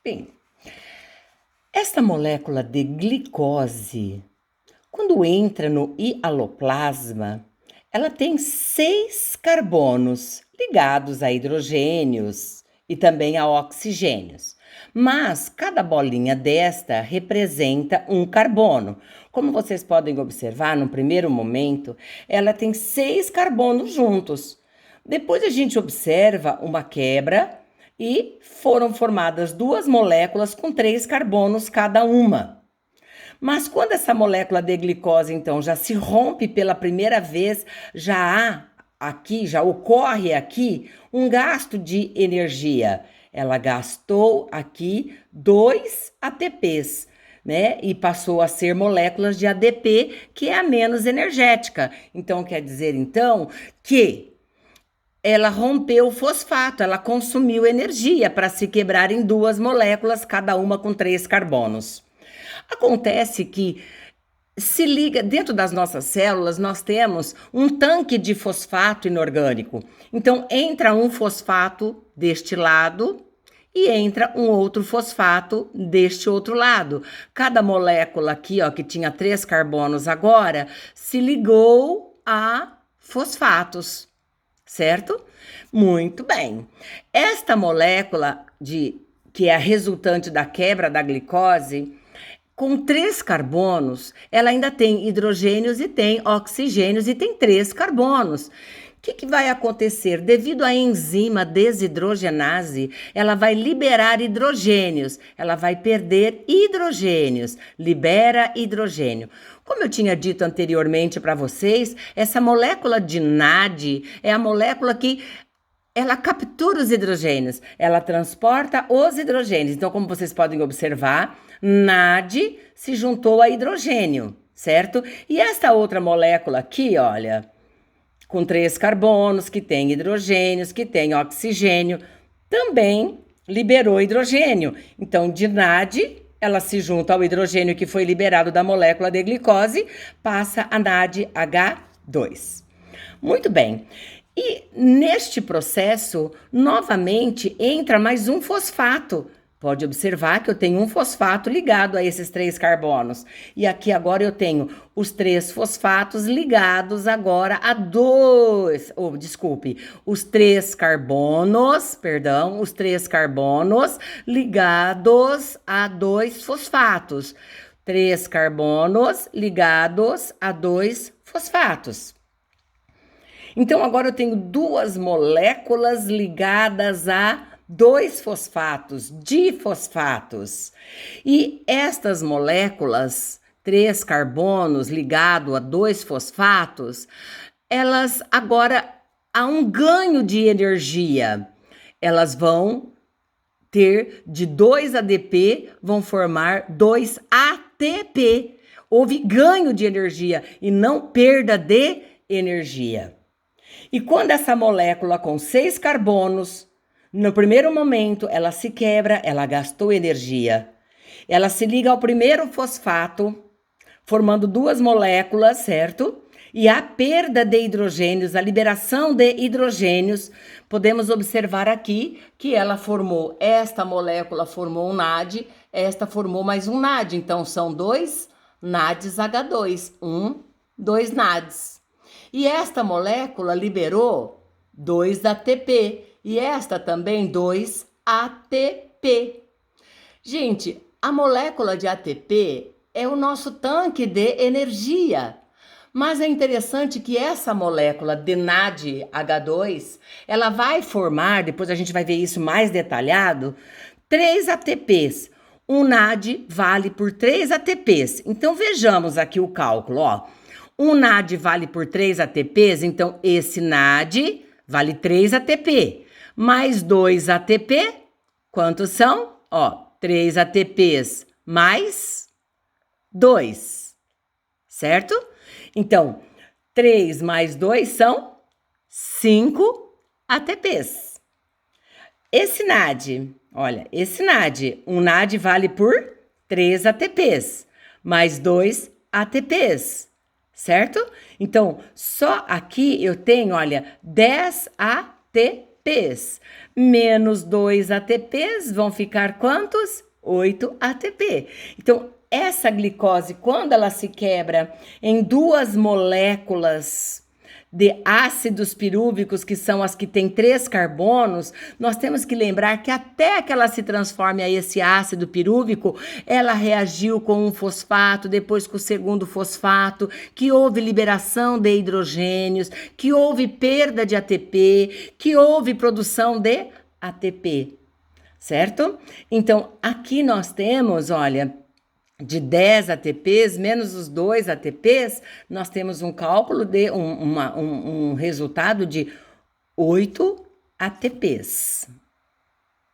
Bem, esta molécula de glicose, quando entra no hialoplasma, ela tem 6 carbonos ligados a hidrogênios e também a oxigênios. Mas cada bolinha desta representa um carbono. Como vocês podem observar, no primeiro momento, ela tem 6 carbonos juntos. Depois a gente observa uma quebra e foram formadas 2 moléculas com 3 carbonos cada uma. Mas quando essa molécula de glicose, então, já se rompe pela primeira vez, já ocorre aqui um gasto de energia. Ela gastou aqui 2 ATPs, né? E passou a ser moléculas de ADP, que é a menos energética. Então, quer dizer, então, que ela rompeu o fosfato, ela consumiu energia para se quebrar em 2 moléculas, cada uma com 3 carbonos. Acontece que se liga dentro das nossas células, nós temos um tanque de fosfato inorgânico. Então entra um fosfato deste lado e entra um outro fosfato deste outro lado. Cada molécula aqui, ó, que tinha 3 carbonos agora, se ligou a fosfatos, certo? Muito bem. Esta molécula que é a resultante da quebra da glicose, com 3 carbonos, ela ainda tem hidrogênios e tem oxigênios e tem 3 carbonos. O que vai acontecer? Devido à enzima desidrogenase, ela vai liberar hidrogênios, ela vai perder hidrogênios, libera hidrogênio. Como eu tinha dito anteriormente para vocês, essa molécula de NAD é a molécula que ela captura os hidrogênios, ela transporta os hidrogênios. Então, como vocês podem observar, NAD se juntou a hidrogênio, certo? E esta outra molécula aqui, olha, com 3 carbonos, que tem hidrogênios, que tem oxigênio, também liberou hidrogênio. Então, de NAD, ela se junta ao hidrogênio que foi liberado da molécula de glicose, passa a NADH2. Muito bem. E neste processo, novamente, entra mais um fosfato. Pode observar que eu tenho um fosfato ligado a esses 3 carbonos. E aqui agora eu tenho os 3 fosfatos ligados agora a os 3 carbonos, os 3 carbonos ligados a 2 fosfatos. 3 carbonos ligados a 2 fosfatos. Então, agora eu tenho 2 moléculas ligadas a 2 fosfatos, difosfatos. E estas moléculas, 3 carbonos ligado a 2 fosfatos, elas agora há um ganho de energia. Elas vão ter de 2 ADP, vão formar 2 ATP. Houve ganho de energia e não perda de energia. E quando essa molécula com 6 carbonos, no primeiro momento, ela se quebra, ela gastou energia. Ela se liga ao primeiro fosfato, formando 2 moléculas, certo? E a perda de hidrogênios, a liberação de hidrogênios, podemos observar aqui que esta molécula formou um NAD, esta formou mais um NAD. Então, são 2 NADs H2, 2 NADs. E esta molécula liberou 2 ATP e esta também 2 ATP. Gente, a molécula de ATP é o nosso tanque de energia. Mas é interessante que essa molécula de NADH2, ela vai formar, depois a gente vai ver isso mais detalhado, 3 ATPs. Um NAD vale por 3 ATPs. Então vejamos aqui o cálculo, ó. Um NAD vale por 3 ATPs, então esse NAD vale 3 ATP. Mais 2 ATP, quantos são? Ó, 3 ATPs mais 2, certo? Então, 3 mais 2 são 5 ATPs. Esse NAD, olha, um NAD vale por 3 ATPs, mais 2 ATPs. Certo? Então, só aqui eu tenho, olha, 10 ATPs. ATPs. Menos 2 ATPs vão ficar quantos? 8 ATP. Então, essa glicose, quando ela se quebra em duas moléculas de ácidos pirúvicos, que são as que têm 3 carbonos, nós temos que lembrar que até que ela se transforme a esse ácido pirúvico, ela reagiu com um fosfato, depois com o segundo fosfato, que houve liberação de hidrogênios, que houve perda de ATP, que houve produção de ATP, certo? Então, aqui nós temos, olha, de 10 ATPs menos os 2 ATPs, nós temos um cálculo de um resultado de 8 ATPs.